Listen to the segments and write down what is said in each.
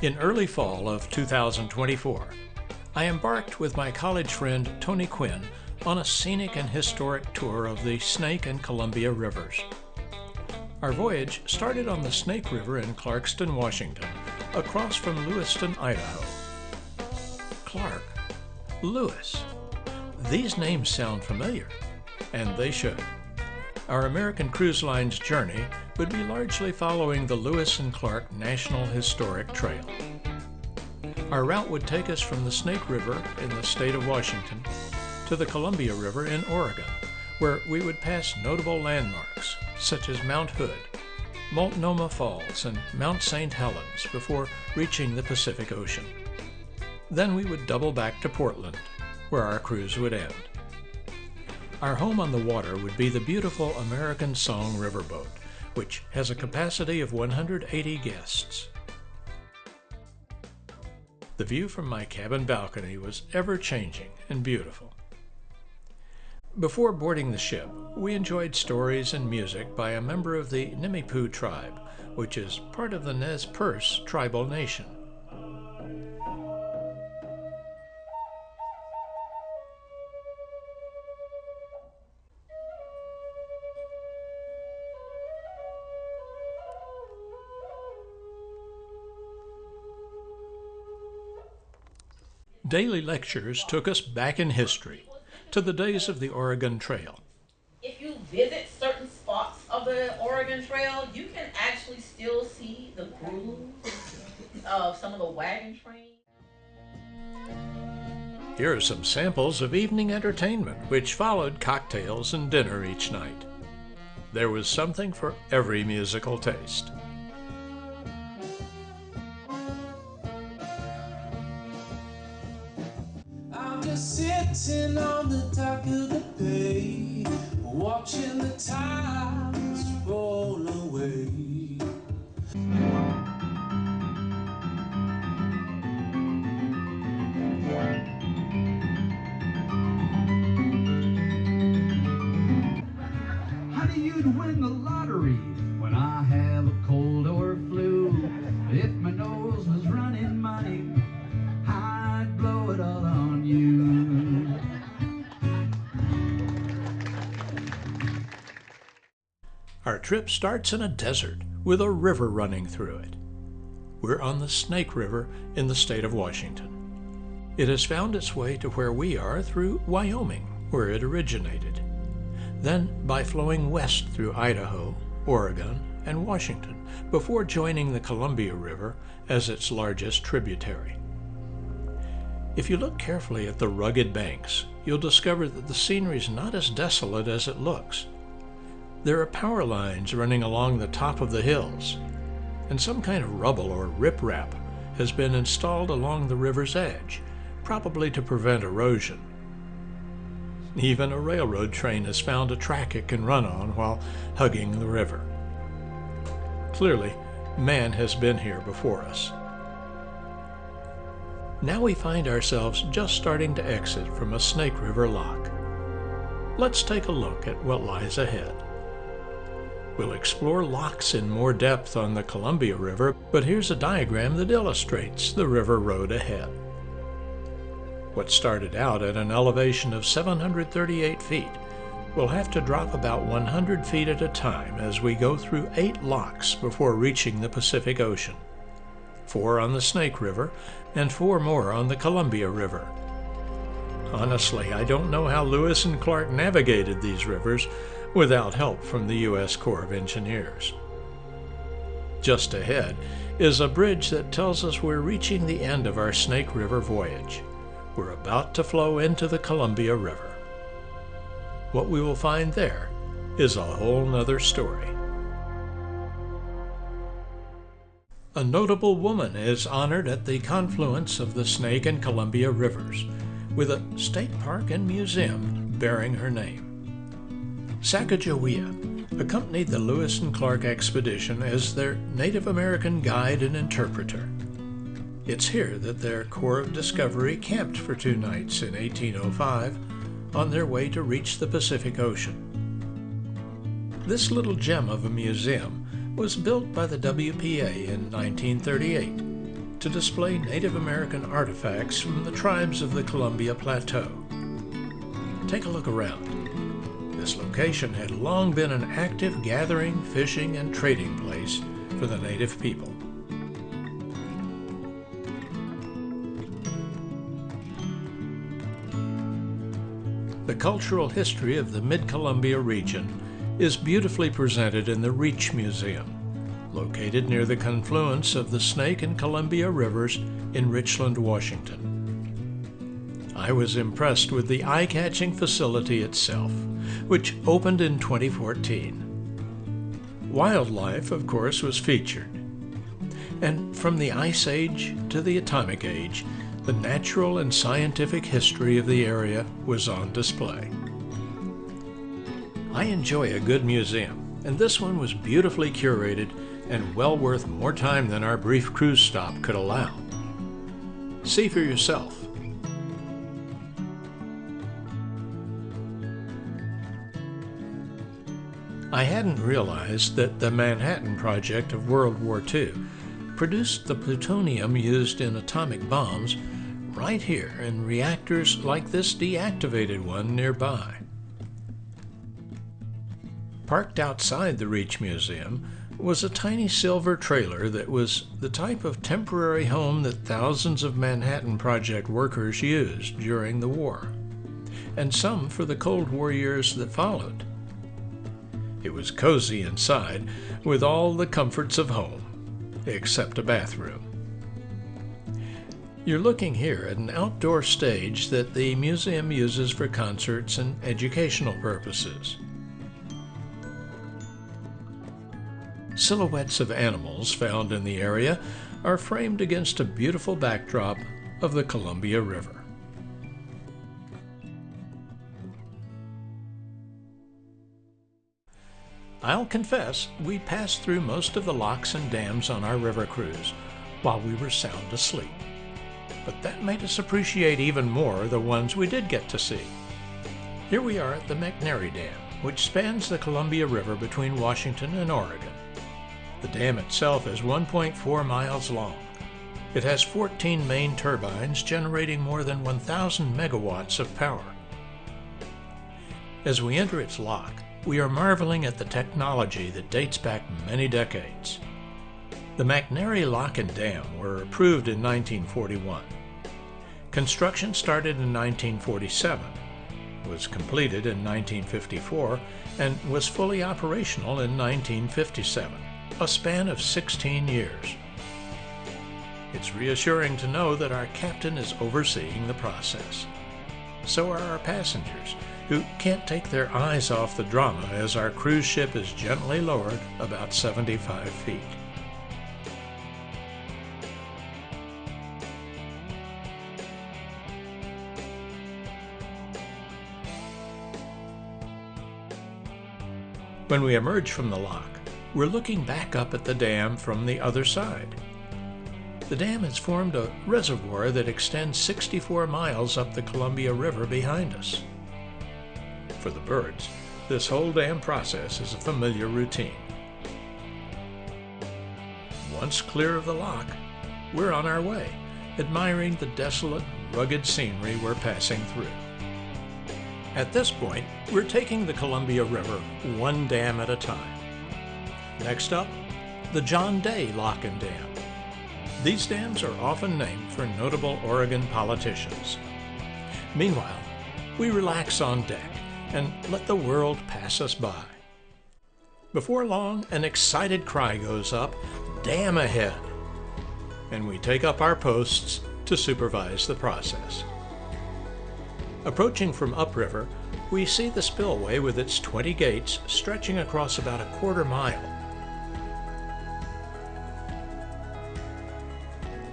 In early fall of 2024, I embarked with my college friend Tony Quinn on a scenic and historic tour of the Snake and Columbia Rivers. Our voyage started on the Snake River in Clarkston, Washington, across from Lewiston, Idaho. Clark, Lewis. These names sound familiar, and they should. Our American Cruise Line's journey would be largely following the Lewis and Clark National Historic Trail. Our route would take us from the Snake River in the state of Washington to the Columbia River in Oregon, where we would pass notable landmarks such as Mount Hood, Multnomah Falls, and Mount St. Helens before reaching the Pacific Ocean. Then we would double back to Portland, where our cruise would end. Our home on the water would be the beautiful American Song Riverboat, which has a capacity of 180 guests. The view from my cabin balcony was ever-changing and beautiful. Before boarding the ship, we enjoyed stories and music by a member of the Nimiipuu tribe, which is part of the Nez Perce tribal nation. Daily lectures took us back in history to the days of the Oregon Trail. If you visit certain spots of the Oregon Trail, you can actually still see the grooves of some of the wagon trains. Here are some samples of evening entertainment, which followed cocktails and dinner each night. There was something for every musical taste. Sitting on the dock of the bay, watching the tides roll away. How do you win the lottery when I have a cold or flu? If my nose was running money, I'd blow it all on you. Our trip starts in a desert with a river running through it. We're on the Snake River in the state of Washington. It has found its way to where we are through Wyoming, where it originated. Then by flowing west through Idaho, Oregon, and Washington before joining the Columbia River as its largest tributary. If you look carefully at the rugged banks, you'll discover that the scenery is not as desolate as it looks. There are power lines running along the top of the hills, and some kind of rubble or riprap has been installed along the river's edge, probably to prevent erosion. Even a railroad train has found a track it can run on while hugging the river. Clearly, man has been here before us. Now we find ourselves just starting to exit from a Snake River lock. Let's take a look at what lies ahead. We'll explore locks in more depth on the Columbia River, but here's a diagram that illustrates the river road ahead. What started out at an elevation of 738 feet will have to drop about 100 feet at a time as we go through 8 locks before reaching the Pacific Ocean. 4 on the Snake River and 4 more on the Columbia River. Honestly, I don't know how Lewis and Clark navigated these rivers without help from the U.S. Corps of Engineers. Just ahead is a bridge that tells us we're reaching the end of our Snake River voyage. We're about to flow into the Columbia River. What we will find there is a whole nother story. A notable woman is honored at the confluence of the Snake and Columbia Rivers, with a state park and museum bearing her name. Sacagawea accompanied the Lewis and Clark expedition as their Native American guide and interpreter. It's here that their Corps of Discovery camped for 2 nights in 1805 on their way to reach the Pacific Ocean. This little gem of a museum was built by the WPA in 1938. to display Native American artifacts from the tribes of the Columbia Plateau. Take a look around. This location had long been an active gathering, fishing, and trading place for the native people. The cultural history of the Mid-Columbia region is beautifully presented in the Reach Museum, located near the confluence of the Snake and Columbia Rivers in Richland, Washington. I was impressed with the eye-catching facility itself, which opened in 2014. Wildlife, of course, was featured. And from the Ice Age to the Atomic Age, the natural and scientific history of the area was on display. I enjoy a good museum, and this one was beautifully curated and well worth more time than our brief cruise stop could allow. See for yourself. I hadn't realized that the Manhattan Project of World War II produced the plutonium used in atomic bombs right here in reactors like this deactivated one nearby. Parked outside the Reach Museum was a tiny silver trailer that was the type of temporary home that thousands of Manhattan Project workers used during the war, and some for the Cold War years that followed. It was cozy inside with all the comforts of home, except a bathroom. You're looking here at an outdoor stage that the museum uses for concerts and educational purposes. Silhouettes of animals found in the area are framed against a beautiful backdrop of the Columbia River. I'll confess, we passed through most of the locks and dams on our river cruise while we were sound asleep. But that made us appreciate even more the ones we did get to see. Here we are at the McNary Dam, which spans the Columbia River between Washington and Oregon. The dam itself is 1.4 miles long. It has 14 main turbines generating more than 1,000 megawatts of power. As we enter its lock, we are marveling at the technology that dates back many decades. The McNary Lock and Dam were approved in 1941. Construction started in 1947, was completed in 1954, and was fully operational in 1957, a span of 16 years. It's reassuring to know that our captain is overseeing the process. So are our passengers, who can't take their eyes off the drama as our cruise ship is gently lowered about 75 feet. When we emerge from the lock, we're looking back up at the dam from the other side. The dam has formed a reservoir that extends 64 miles up the Columbia River behind us. For the birds, this whole dam process is a familiar routine. Once clear of the lock, we're on our way, admiring the desolate, rugged scenery we're passing through. At this point, we're taking the Columbia River one dam at a time. Next up, the John Day Lock and Dam. These dams are often named for notable Oregon politicians. Meanwhile, we relax on deck and let the world pass us by. Before long, an excited cry goes up, "Dam ahead!" and we take up our posts to supervise the process. Approaching from upriver, we see the spillway with its 20 gates stretching across about a quarter mile.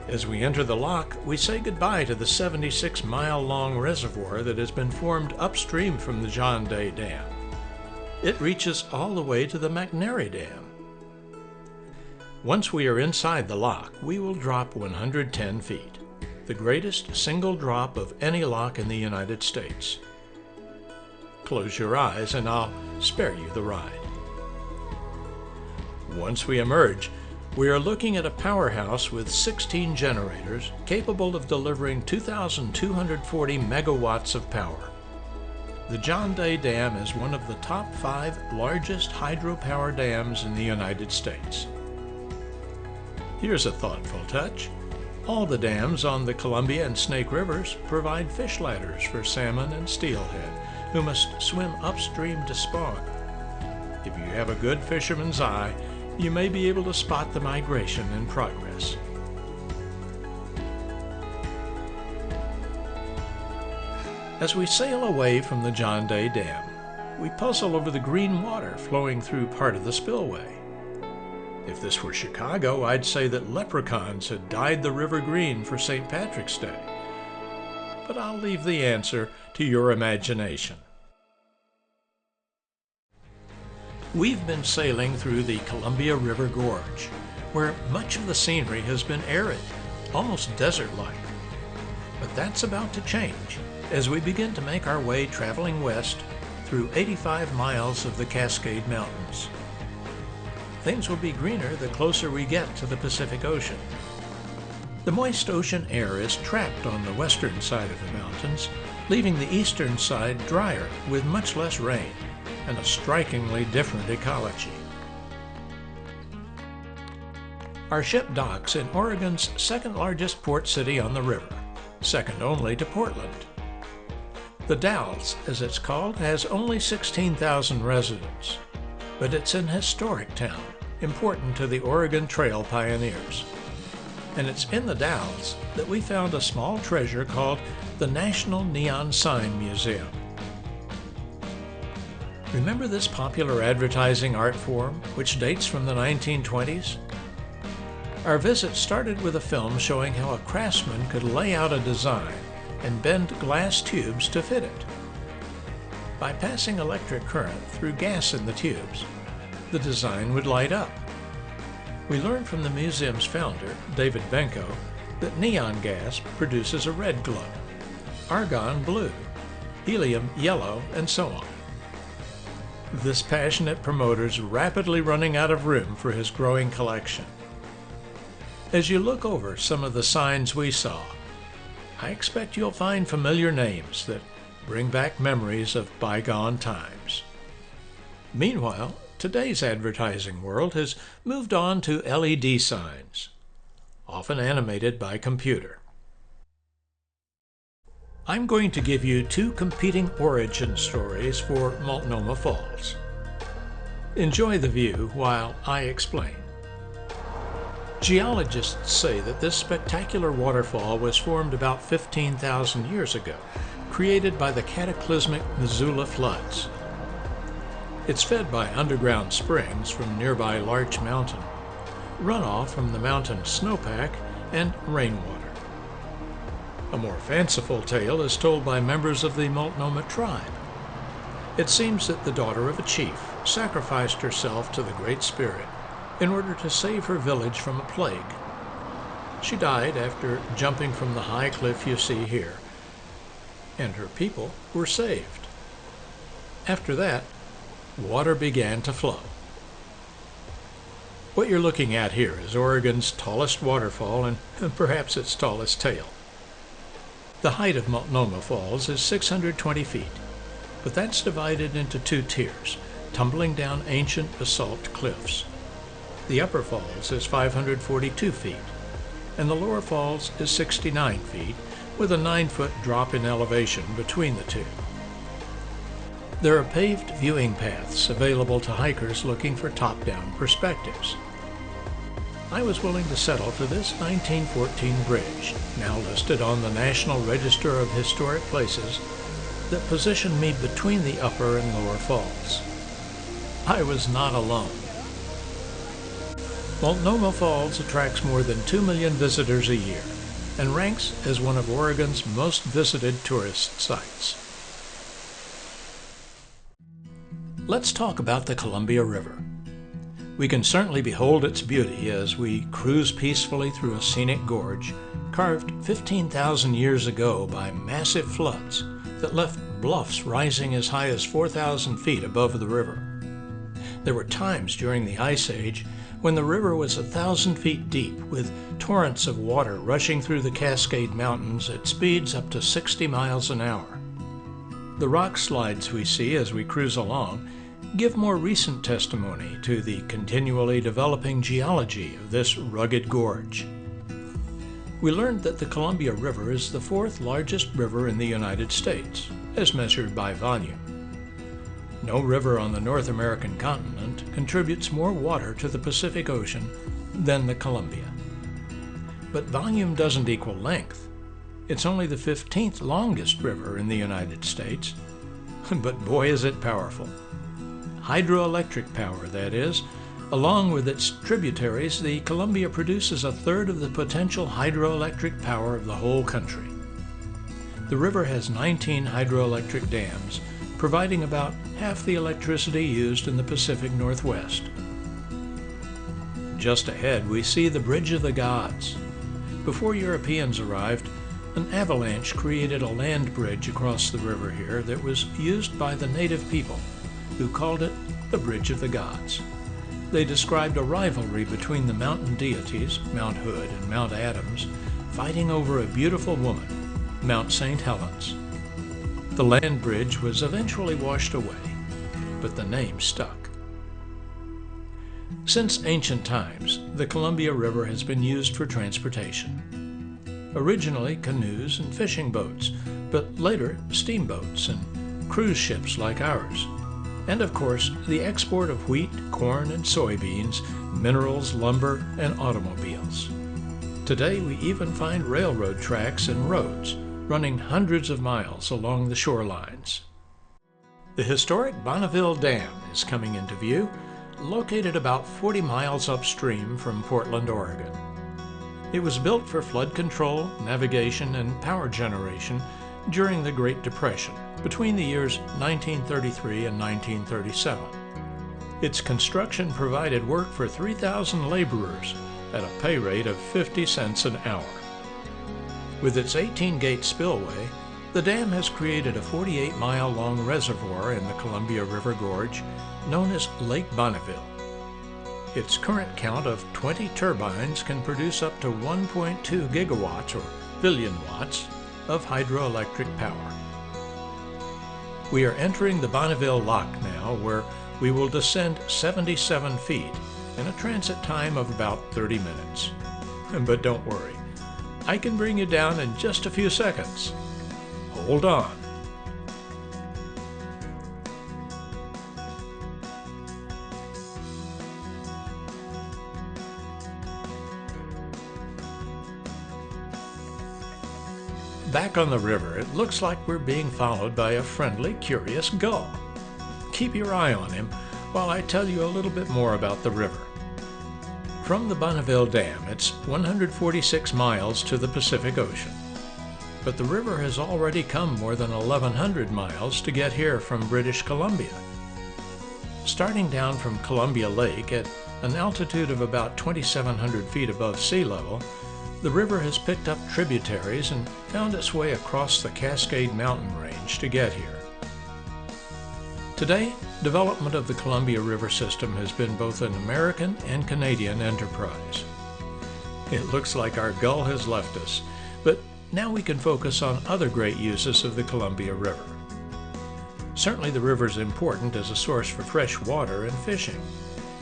As we enter the lock, we say goodbye to the 76-mile-long reservoir that has been formed upstream from the John Day Dam. It reaches all the way to the McNary Dam. Once we are inside the lock, we will drop 110 feet, the greatest single drop of any lock in the United States. Close your eyes and I'll spare you the ride. Once we emerge, We are looking at a powerhouse with 16 generators capable of delivering 2,240 megawatts of power. The John Day Dam is one of the top 5 largest hydropower dams in the United States. Here's a thoughtful touch. All the dams on the Columbia and Snake Rivers provide fish ladders for salmon and steelhead, who must swim upstream to spawn. If you have a good fisherman's eye, you may be able to spot the migration in progress. As we sail away from the John Day Dam, we puzzle over the green water flowing through part of the spillway. If this were Chicago, I'd say that leprechauns had dyed the river green for St. Patrick's Day. But I'll leave the answer to your imagination. We've been sailing through the Columbia River Gorge, where much of the scenery has been arid, almost desert-like. But that's about to change as we begin to make our way traveling west through 85 miles of the Cascade Mountains. Things will be greener the closer we get to the Pacific Ocean. The moist ocean air is trapped on the western side of the mountains, leaving the eastern side drier with much less rain and a strikingly different ecology. Our ship docks in Oregon's second largest port city on the river, second only to Portland. The Dalles, as it's called, has only 16,000 residents, but it's an historic town, important to the Oregon Trail pioneers. And it's in the Dalles that we found a small treasure called the National Neon Sign Museum. Remember this popular advertising art form, which dates from the 1920s? Our visit started with a film showing how a craftsman could lay out a design and bend glass tubes to fit it. By passing electric current through gas in the tubes, the design would light up. We learned from the museum's founder, David Benko, that neon gas produces a red glow, argon blue, helium yellow, and so on. This passionate promoter's rapidly running out of room for his growing collection. As you look over some of the signs we saw, I expect you'll find familiar names that bring back memories of bygone times. Meanwhile, today's advertising world has moved on to LED signs, often animated by computer. I'm going to give you 2 competing origin stories for Multnomah Falls. Enjoy the view while I explain. Geologists say that this spectacular waterfall was formed about 15,000 years ago, created by the cataclysmic Missoula floods. It's fed by underground springs from nearby Larch Mountain, runoff from the mountain snowpack, and rainwater. A more fanciful tale is told by members of the Multnomah tribe. It seems that the daughter of a chief sacrificed herself to the Great Spirit in order to save her village from a plague. She died after jumping from the high cliff you see here, and her people were saved. After that, water began to flow. What you're looking at here is Oregon's tallest waterfall and perhaps its tallest tale. The height of Multnomah Falls is 620 feet, but that's divided into 2 tiers, tumbling down ancient basalt cliffs. The upper falls is 542 feet, and the lower falls is 69 feet, with a 9-foot drop in elevation between the two. There are paved viewing paths available to hikers looking for top-down perspectives. I was willing to settle for this 1914 bridge, now listed on the National Register of Historic Places, that positioned me between the upper and lower falls. I was not alone. Multnomah Falls attracts more than 2 million visitors a year and ranks as one of Oregon's most visited tourist sites. Let's talk about the Columbia River. We can certainly behold its beauty as we cruise peacefully through a scenic gorge carved 15,000 years ago by massive floods that left bluffs rising as high as 4,000 feet above the river. There were times during the Ice Age when the river was 1,000 feet deep with torrents of water rushing through the Cascade Mountains at speeds up to 60 miles an hour. The rock slides we see as we cruise along give more recent testimony to the continually developing geology of this rugged gorge. We learned that the Columbia River is the fourth largest river in the United States, as measured by volume. No river on the North American continent contributes more water to the Pacific Ocean than the Columbia. But volume doesn't equal length. It's only the 15th longest river in the United States, but boy is it powerful. Hydroelectric power, that is. Along with its tributaries, the Columbia produces a third of the potential hydroelectric power of the whole country. The river has 19 hydroelectric dams, providing about half the electricity used in the Pacific Northwest. Just ahead, we see the Bridge of the Gods. Before Europeans arrived, an avalanche created a land bridge across the river here that was used by the native people, who called it the Bridge of the Gods. They described a rivalry between the mountain deities, Mount Hood and Mount Adams, fighting over a beautiful woman, Mount St. Helens. The land bridge was eventually washed away, but the name stuck. Since ancient times, the Columbia River has been used for transportation. Originally canoes and fishing boats, but later steamboats and cruise ships like ours. And of course, the export of wheat, corn, and soybeans, minerals, lumber, and automobiles. Today, we even find railroad tracks and roads running hundreds of miles along the shorelines. The historic Bonneville Dam is coming into view, located about 40 miles upstream from Portland, Oregon. It was built for flood control, navigation, and power generation during the Great Depression, between the years 1933 and 1937. Its construction provided work for 3,000 laborers at a pay rate of 50 cents an hour. With its 18-gate spillway, the dam has created a 48-mile-long reservoir in the Columbia River Gorge known as Lake Bonneville. Its current count of 20 turbines can produce up to 1.2 gigawatts, or billion watts, of hydroelectric power. We are entering the Bonneville Lock now, where we will descend 77 feet in a transit time of about 30 minutes. But don't worry, I can bring you down in just a few seconds. Hold on. Back on the river, it looks like we're being followed by a friendly, curious gull. Keep your eye on him while I tell you a little bit more about the river. From the Bonneville Dam, it's 146 miles to the Pacific Ocean. But the river has already come more than 1,100 miles to get here from British Columbia. Starting down from Columbia Lake at an altitude of about 2,700 feet above sea level, the river has picked up tributaries and found its way across the Cascade Mountain range to get here. Today, development of the Columbia River system has been both an American and Canadian enterprise. It looks like our gull has left us, but now we can focus on other great uses of the Columbia River. Certainly the river is important as a source for fresh water and fishing,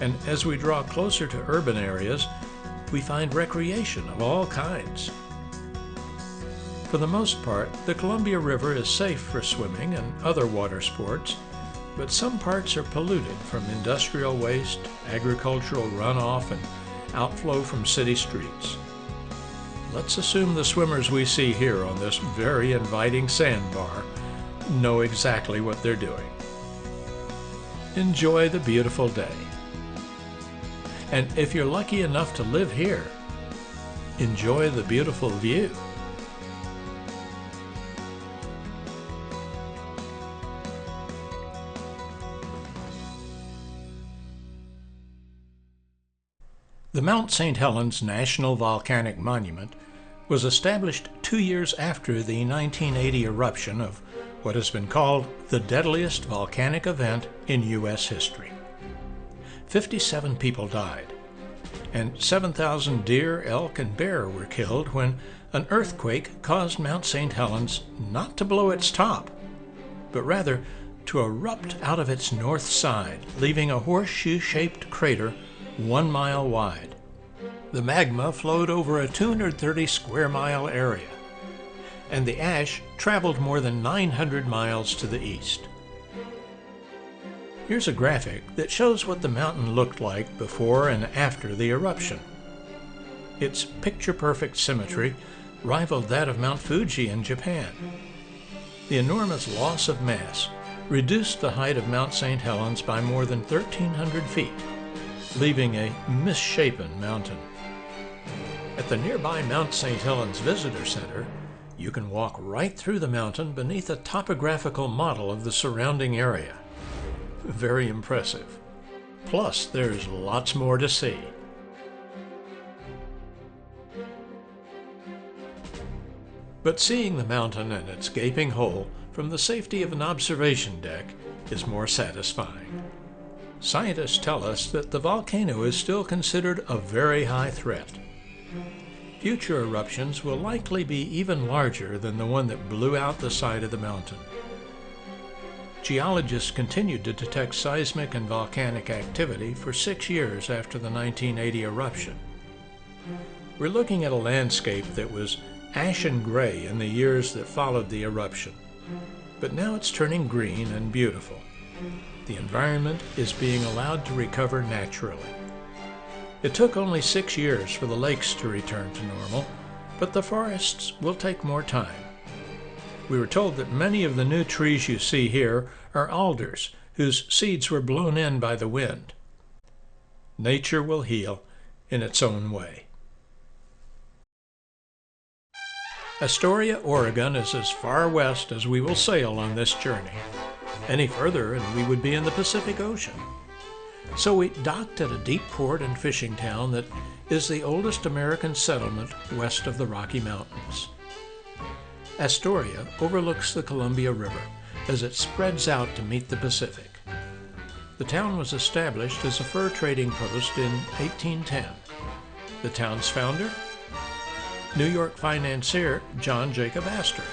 and as we draw closer to urban areas, we find recreation of all kinds. For the most part, the Columbia River is safe for swimming and other water sports, but some parts are polluted from industrial waste, agricultural runoff, and outflow from city streets. Let's assume the swimmers we see here on this very inviting sandbar know exactly what they're doing. Enjoy the beautiful day. And if you're lucky enough to live here, enjoy the beautiful view. The Mount St. Helens National Volcanic Monument was established 2 years after the 1980 eruption of what has been called the deadliest volcanic event in U.S. history. 57 people died, and 7,000 deer, elk, and bear were killed when an earthquake caused Mount St. Helens not to blow its top, but rather to erupt out of its north side, leaving a horseshoe-shaped crater 1 mile wide. The magma flowed over a 230 square mile area, and the ash traveled more than 900 miles to the east. Here's a graphic that shows what the mountain looked like before and after the eruption. Its picture-perfect symmetry rivaled that of Mount Fuji in Japan. The enormous loss of mass reduced the height of Mount St. Helens by more than 1,300 feet, leaving a misshapen mountain. At the nearby Mount St. Helens Visitor Center, you can walk right through the mountain beneath a topographical model of the surrounding area. Very impressive. Plus, there's lots more to see. But seeing the mountain and its gaping hole from the safety of an observation deck is more satisfying. Scientists tell us that the volcano is still considered a very high threat. Future eruptions will likely be even larger than the one that blew out the side of the mountain. Geologists continued to detect seismic and volcanic activity for 6 years after the 1980 eruption. We're looking at a landscape that was ashen gray in the years that followed the eruption, but now it's turning green and beautiful. The environment is being allowed to recover naturally. It took only 6 years for the lakes to return to normal, but the forests will take more time. We were told that many of the new trees you see here are alders whose seeds were blown in by the wind. Nature will heal in its own way. Astoria, Oregon is as far west as we will sail on this journey. Any further and we would be in the Pacific Ocean. So we docked at a deep port and fishing town that is the oldest American settlement west of the Rocky Mountains. Astoria overlooks the Columbia River as it spreads out to meet the Pacific. The town was established as a fur trading post in 1810. The town's founder? New York financier John Jacob Astor,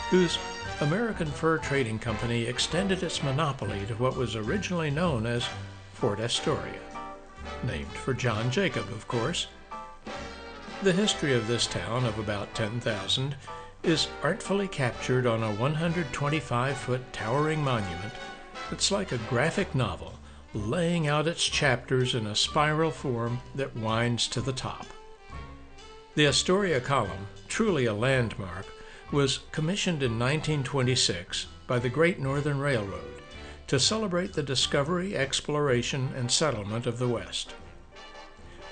whose American Fur Trading Company extended its monopoly to what was originally known as Fort Astoria, named for John Jacob, of course. The history of this town of about 10,000 is artfully captured on a 125-foot towering monument that's like a graphic novel, laying out its chapters in a spiral form that winds to the top. The Astoria Column, truly a landmark, was commissioned in 1926 by the Great Northern Railroad to celebrate the discovery, exploration, and settlement of the West.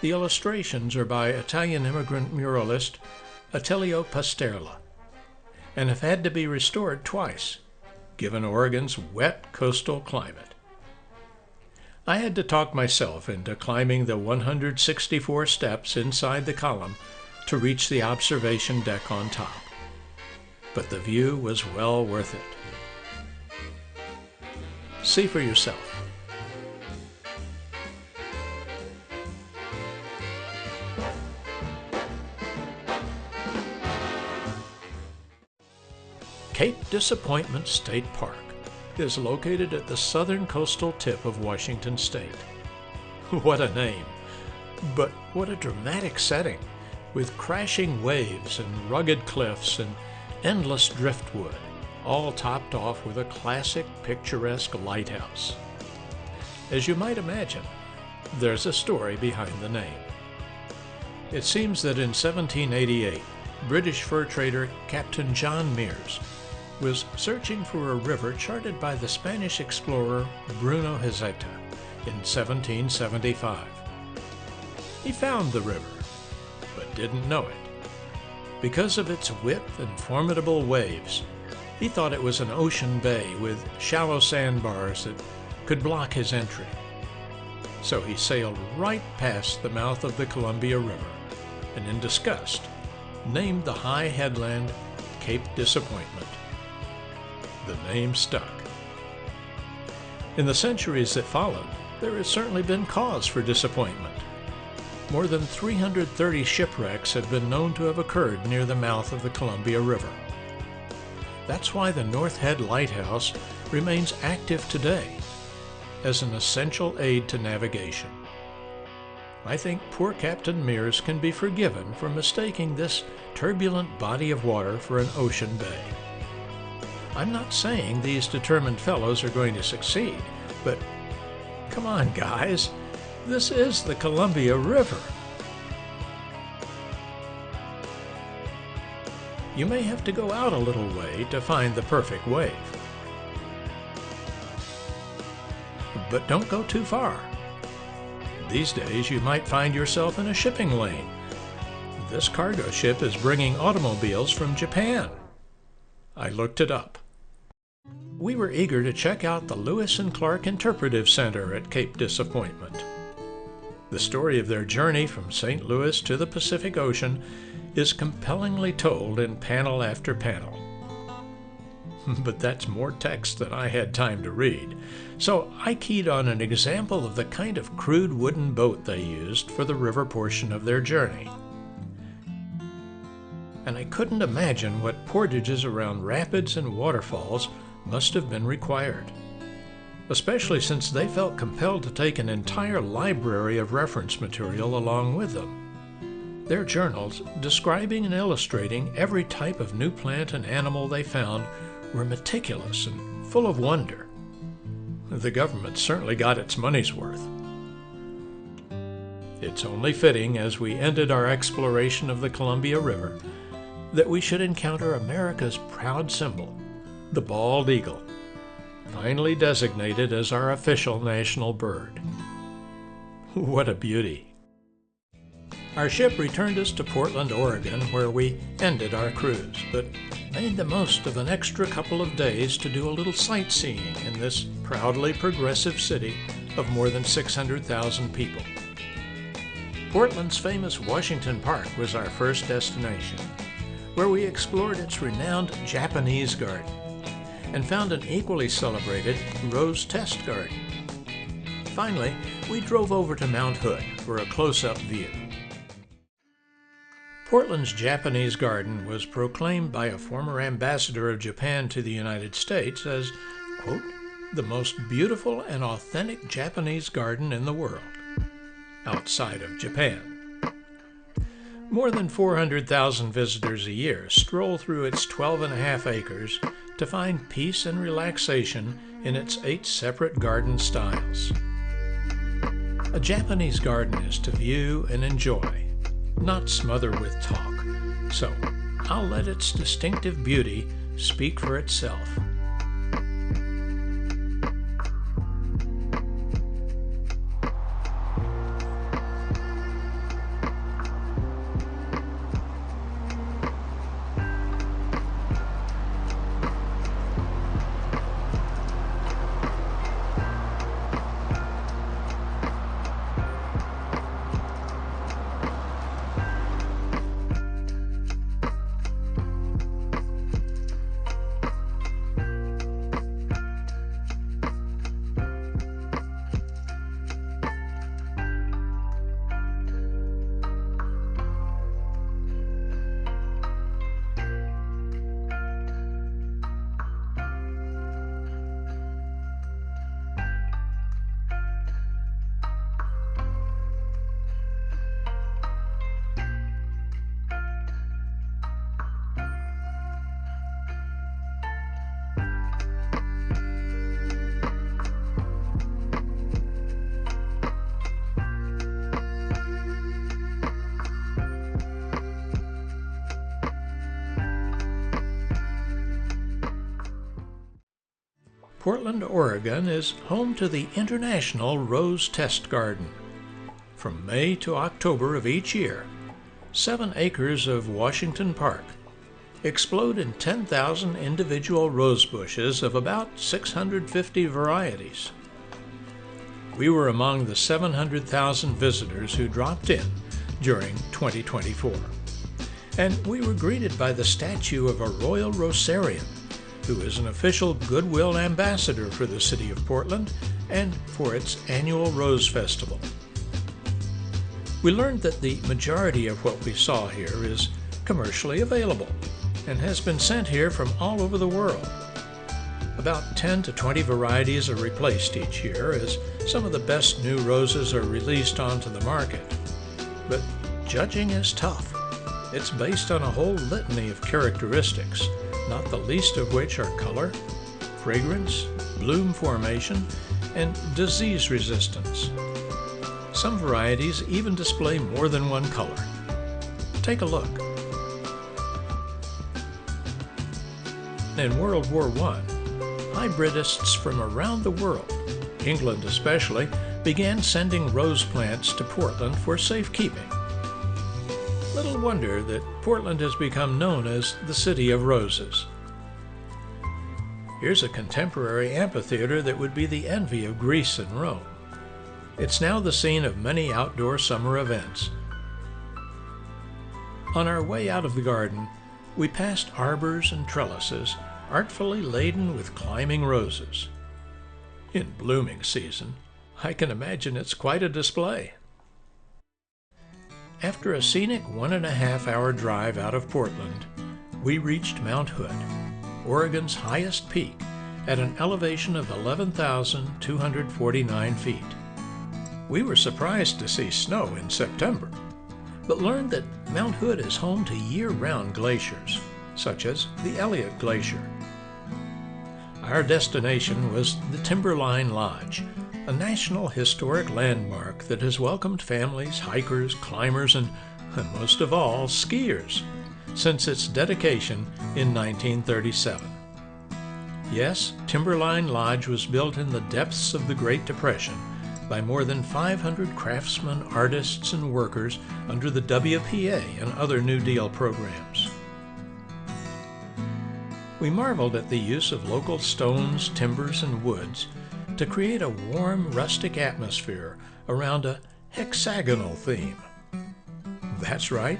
The illustrations are by Italian immigrant muralist Attilio Pasterla and have had to be restored twice, given Oregon's wet coastal climate. I had to talk myself into climbing the 164 steps inside the column to reach the observation deck on top. But the view was well worth it. See for yourself. Cape Disappointment State Park is located at the southern coastal tip of Washington State. What a name! But what a dramatic setting, with crashing waves and rugged cliffs and endless driftwood, all topped off with a classic picturesque lighthouse. As you might imagine, there's a story behind the name. It seems that in 1788, British fur trader Captain John Meares was searching for a river charted by the Spanish explorer Bruno Hezeta in 1775. He found the river, but didn't know it. Because of its width and formidable waves, he thought it was an ocean bay with shallow sandbars that could block his entry. So he sailed right past the mouth of the Columbia River and, in disgust, named the high headland Cape Disappointment. The name stuck. In the centuries that followed, there has certainly been cause for disappointment. more than 330 shipwrecks have been known to have occurred near the mouth of the Columbia River. That's why the North Head Lighthouse remains active today as an essential aid to navigation. I think poor Captain Mears can be forgiven for mistaking this turbulent body of water for an ocean bay. I'm not saying these determined fellows are going to succeed, but come on, guys, this is the Columbia River. You may have to go out a little way to find the perfect wave. But don't go too far. These days you might find yourself in a shipping lane. This cargo ship is bringing automobiles from Japan. I looked it up. We were eager to check out the Lewis and Clark Interpretive Center at Cape Disappointment. The story of their journey from St. Louis to the Pacific Ocean is compellingly told in panel after panel. But that's more text than I had time to read, so I keyed on an example of the kind of crude wooden boat they used for the river portion of their journey. And I couldn't imagine what portages around rapids and waterfalls must have been required, especially since they felt compelled to take an entire library of reference material along with them. Their journals, describing and illustrating every type of new plant and animal they found, were meticulous and full of wonder. The government certainly got its money's worth. It's only fitting, as we ended our exploration of the Columbia River, that we should encounter America's proud symbol, the bald eagle, finally designated as our official national bird. What a beauty! Our ship returned us to Portland, Oregon, where we ended our cruise, but made the most of an extra couple of days to do a little sightseeing in this proudly progressive city of more than 600,000 people. Portland's famous Washington Park was our first destination, where we explored its renowned Japanese garden and found an equally celebrated rose test garden. Finally, we drove over to Mount Hood for a close-up view. Portland's Japanese garden was proclaimed by a former ambassador of Japan to the United States as, quote, the most beautiful and authentic Japanese garden in the world, outside of Japan. More than 400,000 visitors a year stroll through its 12.5 acres to find peace and relaxation in its 8 separate garden styles. A Japanese garden is to view and enjoy, not smother with talk, so I'll let its distinctive beauty speak for itself. Portland, Oregon is home to the International Rose Test Garden. From May to October of each year, 7 acres of Washington Park explode in 10,000 individual rose bushes of about 650 varieties. We were among the 700,000 visitors who dropped in during 2024, and we were greeted by the statue of a royal rosarian, who is an official goodwill ambassador for the city of Portland and for its annual Rose Festival. We learned that the majority of what we saw here is commercially available and has been sent here from all over the world. About 10 to 20 varieties are replaced each year as some of the best new roses are released onto the market. But judging is tough. It's based on a whole litany of characteristics, not the least of which are color, fragrance, bloom formation, and disease resistance. Some varieties even display more than one color. Take a look. In World War I, hybridists from around the world, England especially, began sending rose plants to Portland for safekeeping. Little wonder that Portland has become known as the City of Roses. Here's a contemporary amphitheater that would be the envy of Greece and Rome. It's now the scene of many outdoor summer events. On our way out of the garden, we passed arbors and trellises artfully laden with climbing roses. In blooming season, I can imagine it's quite a display. After a scenic 1.5-hour drive out of Portland, we reached Mount Hood, Oregon's highest peak, at an elevation of 11,249 feet. We were surprised to see snow in September, but learned that Mount Hood is home to year-round glaciers, such as the Elliott Glacier. Our destination was the Timberline Lodge, a National Historic Landmark that has welcomed families, hikers, climbers, and most of all, skiers, since its dedication in 1937. Yes, Timberline Lodge was built in the depths of the Great Depression by more than 500 craftsmen, artists, and workers under the WPA and other New Deal programs. We marveled at the use of local stones, timbers, and woods to create a warm, rustic atmosphere around a hexagonal theme. That's right,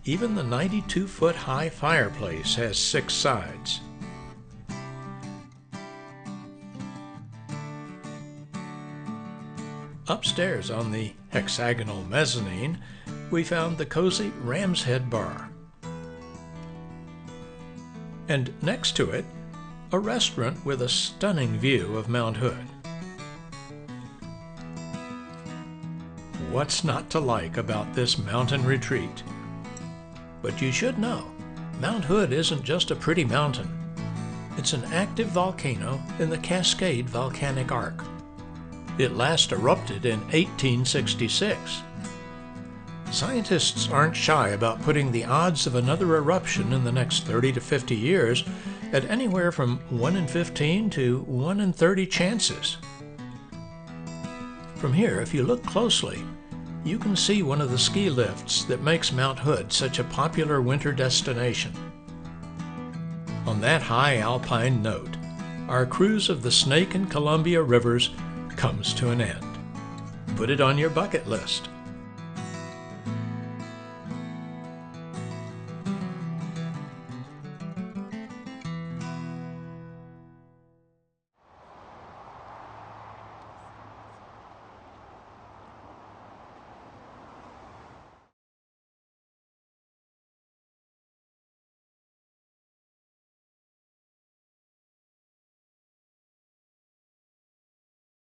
even the 92-foot-high fireplace has 6 sides. Upstairs on the hexagonal mezzanine, we found the cozy Ram's Head Bar. And next to it, a restaurant with a stunning view of Mount Hood. What's not to like about this mountain retreat? But you should know, Mount Hood isn't just a pretty mountain. It's an active volcano in the Cascade Volcanic Arc. It last erupted in 1866. Scientists aren't shy about putting the odds of another eruption in the next 30 to 50 years at anywhere from 1 in 15 to 1 in 30 chances. From here, if you look closely, you can see one of the ski lifts that makes Mount Hood such a popular winter destination. On that high alpine note, our cruise of the Snake and Columbia Rivers comes to an end. Put it on your bucket list.